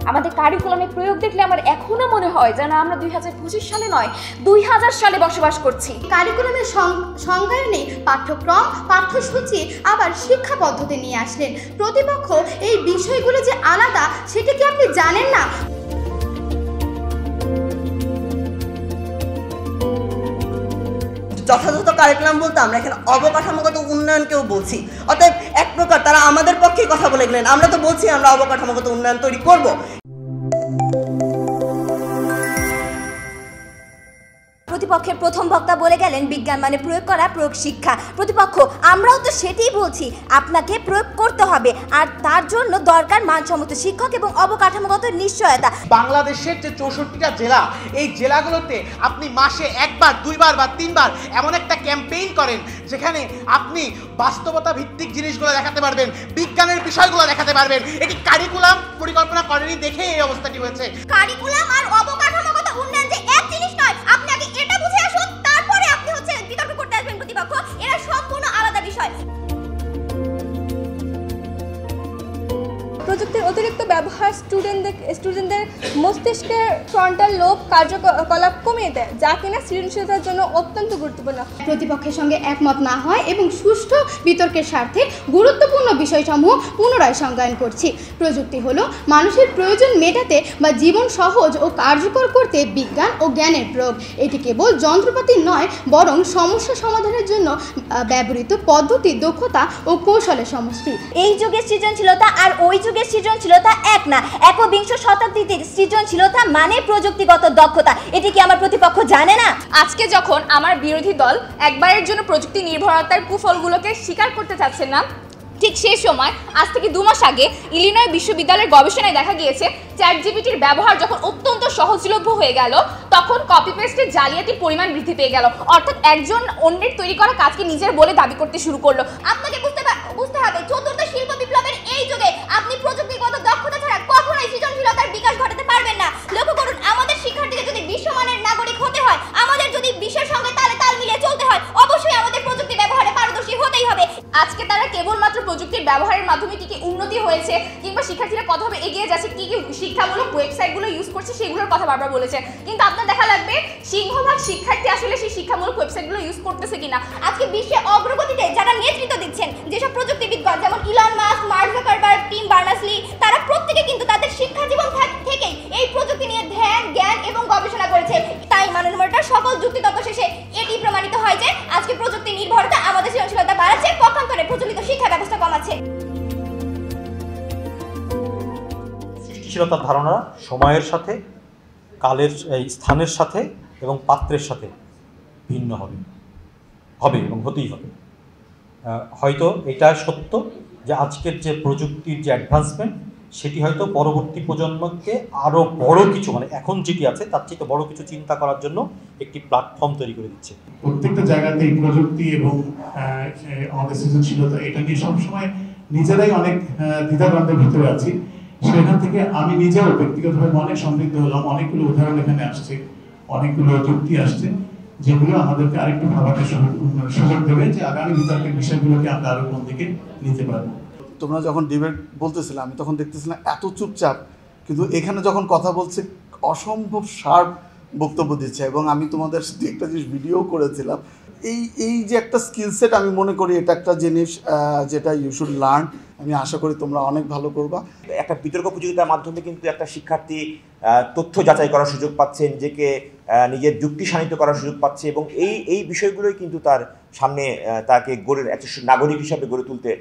আমাদের কারিকুলামে প্রয়োগ দেখলে আমার এখনো মনে হয় যেন আমরা 2025 সালে নয় 2000 সালে বসবাস করছি। কারিকুলামের সংজ্ঞায়নে পাঠ্যক্রম, পাঠ্যসূচি আবার শিক্ষা পদ্ধতি নিয়ে আসলেন। প্রতিপক্ষ এই বিষয়গুলো যে আলাদা সেটা কি আপনি জানেন না? যথাযথ কারিকুলাম বলতে আমরা এখানে অবকাঠামোগত উন্নয়নকেও বলছি। অতএব এক প্রকার তারা আমাদের পক্ষে কথা বলে গেলেন, আমরা তো বলছি আমরা অবকাঠামোগত উন্নয়ন তৈরি করব। প্রতিপক্ষের প্রথম বক্তা বলে গেলেন বিজ্ঞান মানে প্রয়োগ করা, প্রয়োগ শিক্ষা। প্রতিপক্ষ আমরাও তো সেটাই বলছি, আপনাকে প্রয়োগ করতে হবে, আর তার জন্য দরকার মানসম্মত শিক্ষক এবং অবকাঠামোগত নিশ্চয়তা। বাংলাদেশের যে 64টা জেলা, এই জেলাগুলোতে আপনি মাসে একবার, দুইবার বা তিনবার এমন একটা ক্যাম্পেইন করেন যেখানে আপনি বাস্তবতা ভিত্তিক জিনিসগুলো দেখাতে পারবেন, বিজ্ঞানের বিষয়গুলো দেখাতে পারবেন। এটি কারিকুলাম পরিকল্পনা করেনি দেখে এই অবস্থাটি হয়েছে। কারিকুলাম আর অবকাঠামোগত উন্নয়ন যে এক জিনিস নয়, আপনি আগে এটা বুঝে আসুন, তারপরে আপনি বিতর্ক করতে আসবেন প্রতিপক্ষ। এরা সম্পূর্ণ আলাদা বিষয়। প্রযুক্তির অতিরিক্ত ব্যবহার স্টুডেন্টদের মস্তিষ্কের ফ্রন্টাল লোব কার্যকলাপ কমিয়ে দেয়, যা কিনা সৃজনশীলতার জন্য অত্যন্ত গুরুত্বপূর্ণ। প্রতিপক্ষের সঙ্গে একমত না হয় এবং সুষ্ঠু বিতর্কের স্বার্থে গুরুত্বপূর্ণ বিষয়সমূহ পুনরায় সংজ্ঞায়ন করছি। প্রযুক্তি হলো মানুষের প্রয়োজন মেটাতে বা জীবন সহজ ও কার্যকর করতে বিজ্ঞান ও জ্ঞানের প্রয়োগ। এটি কেবল যন্ত্রপাতি নয়, বরং সমস্যা সমাধানের জন্য ব্যবহৃত পদ্ধতি, দক্ষতা ও কৌশলের সমষ্টি। এই যুগের সৃজনশীলতা আর ওই যুগের সৃজনশীলতা এক না। একবিংশ শতাব্দীতে সৃজনশীলতা মানে প্রযুক্তিগত দক্ষতা। এটি কি আমার প্রতিপক্ষ জানে না? আজকে যখন আমার বিরোধী দল একবারের জন্য প্রযুক্তি নির্ভরতার কুফলগুলোকে স্বীকার করতে চাচ্ছে না, ঠিক সেই সময় আজ থেকে 2 মাস আগে ইলিনয় বিশ্ববিদ্যালয়ের গবেষণায় দেখা গিয়েছে চ্যাটজিপিটির ব্যবহার যখন অত্যন্ত সহজলভ্য হয়ে গেল, তখন কপি পেস্টের জালিয়াতির পরিমাণ বৃদ্ধি পেয়ে গেল। অর্থাৎ একজন অন্যের তৈরি করা কাজকে নিজের বলে দাবি করতে শুরু করলো। আপনাকে বুঝতে হবে, চতুর্থ শিল্প বিপ্লবের এই যুগে আপনি প্রযুক্তিগত দক্ষতা ছাড়া কখনোই সৃজনশীলতার বিকাশ ঘটাতে পারবেন না। লক্ষ্য করুন, আমাদের শিক্ষার্থীকে যদি বিশ্বমানের নাগরিক হতে হয়, আমাদের যদি বিশ্বের সঙ্গে তালে তাল মিলিয়ে চলতে হয়, অবশ্যই আমাদের প্রযুক্তি ব্যবহারে পারদর্শী হতেই হবে। আজকে তারা কেবলমাত্র প্রযুক্তির ব্যবহারের মাধ্যমে কি উন্নতি হয়েছে কিংবা শিক্ষার্থীরা কতভাবে এগিয়ে যাচ্ছে, কি শিক্ষামূলক ওয়েবসাইটগুলো ইউজ করছে সেগুলোর কথা বারবার বলেছে, কিন্তু আপনার দেখা লাগবে সিংহভাগ শিক্ষার্থী আসলে সেই শিক্ষামূলক ওয়েবসাইটগুলো ইউজ করতেছে কিনা। আজকে বিশ্বে অগ্রগতিতে যারা নেতৃত্ব দিচ্ছেন, যেসব প্রযুক্তিবিদগণ যেমন Elon Musk, mark Zuckerberg, team Berners-Lee, তারা প্রত্যেকে কিন্তু তাদের শিক্ষা জীবন থেকেই এই প্রযুক্তি নিয়ে ধ্যান, জ্ঞান এবং গবেষণা করেছে। তাই মাননীয় মডারেটর, সকল যুক্তিতর্ক শেষে এটি প্রমাণিত হয় যে আজকে প্রযুক্তি নির্ভরতা আমাদের সৃজনশীলতা বাড়াচ্ছে, পক্ষান্তরে প্রচলিত শিক্ষা ব্যবস্থা কমাচ্ছে। সৃষ্টিশীলতার ধারণা সময়ের সাথে, কালের স্থানের সাথে এবং পাত্রের সাথে ভিন্ন হবে এবং হতেই হবে। হয়তো এটা সত্য যে আজকের যে প্রযুক্তির যে অ্যাডভান্সমেন্ট, সেটি হয়তো পরবর্তী প্রজন্মকে আরও বড় কিছু, মানে এখন যেটি আছে তার থেকে বড় কিছু চিন্তা করার জন্য একটি প্ল্যাটফর্ম তৈরি করে দিচ্ছে। প্রত্যেকটা জায়গাতেই প্রযুক্তি এবং আমাদের সৃজনশীলতা এটা নিয়ে সবসময় নিজেরাই অনেক দ্বিধাদ্বন্দ্বের ভিতরে আছি। সেখান থেকে আমি নিজেও ব্যক্তিগতভাবে অনেক সমৃদ্ধ হলাম। অনেকগুলো উদাহরণ এখানে আসছে, অনেকগুলো যুক্তি আসছে, যেগুলো আমাদেরকে আরেকটু ভাবাতে সুযোগ দেবে যে আগামী বিতর্কের বিষয়গুলোকে আমরা আরো কোন দিকে নিতে পারবো। তোমরা যখন ডিবেট বলতেছিলে আমি তখন দেখতেছিলাম এত চুপচাপ, কিন্তু এখানে যখন কথা বলছে অসম্ভব শার্প বক্তব্য দিচ্ছে। এবং আমি তোমাদের সাথে একটা জিনিস ভিডিও করেছিলাম, এই যে একটা স্কিল সেট, আমি মনে করি এটা একটা জিনিস যেটা ইউ শুড লার্ন। আমি আশা করি তোমরা অনেক ভালো করবা। একটা বিতর্ক প্রতিযোগিতার মাধ্যমে কিন্তু একটা শিক্ষার্থী তথ্য যাচাই করার সুযোগ পাচ্ছে, নিজেকে নিজের যুক্তি শানিত করার সুযোগ পাচ্ছে, এবং এই বিষয়গুলোই কিন্তু তার সামনে তাকে নাগরিক হিসাবে গড়ে তুলতে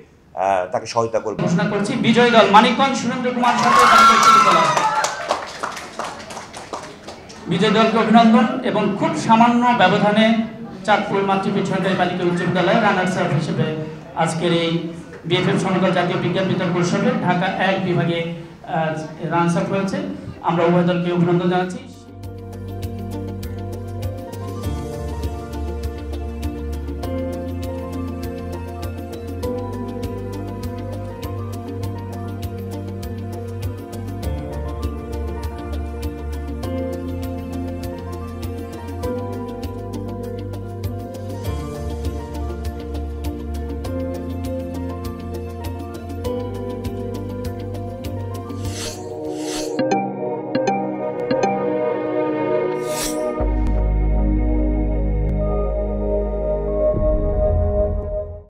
তাকে সহায়তা করবে। ঘোষণা করছি বিজয়ী দল মানিকগঞ্জ সুরেন্দ্র কুমার বিজয় দলকে অভিনন্দন এবং খুব সামান্য ব্যবধানে চাঁদপুর মাতৃপীঠ সরকারি বালিকা উচ্চ বিদ্যালয়ে রানার্স আপ হিসেবে আজকের এই বিএফএফ সমকাল জাতীয় বিজ্ঞান বিতর্ক উৎসবে ঢাকা 1 বিভাগে রানার্স আপ হয়েছে। আমরা উভয় দলকে অভিনন্দন জানাচ্ছি।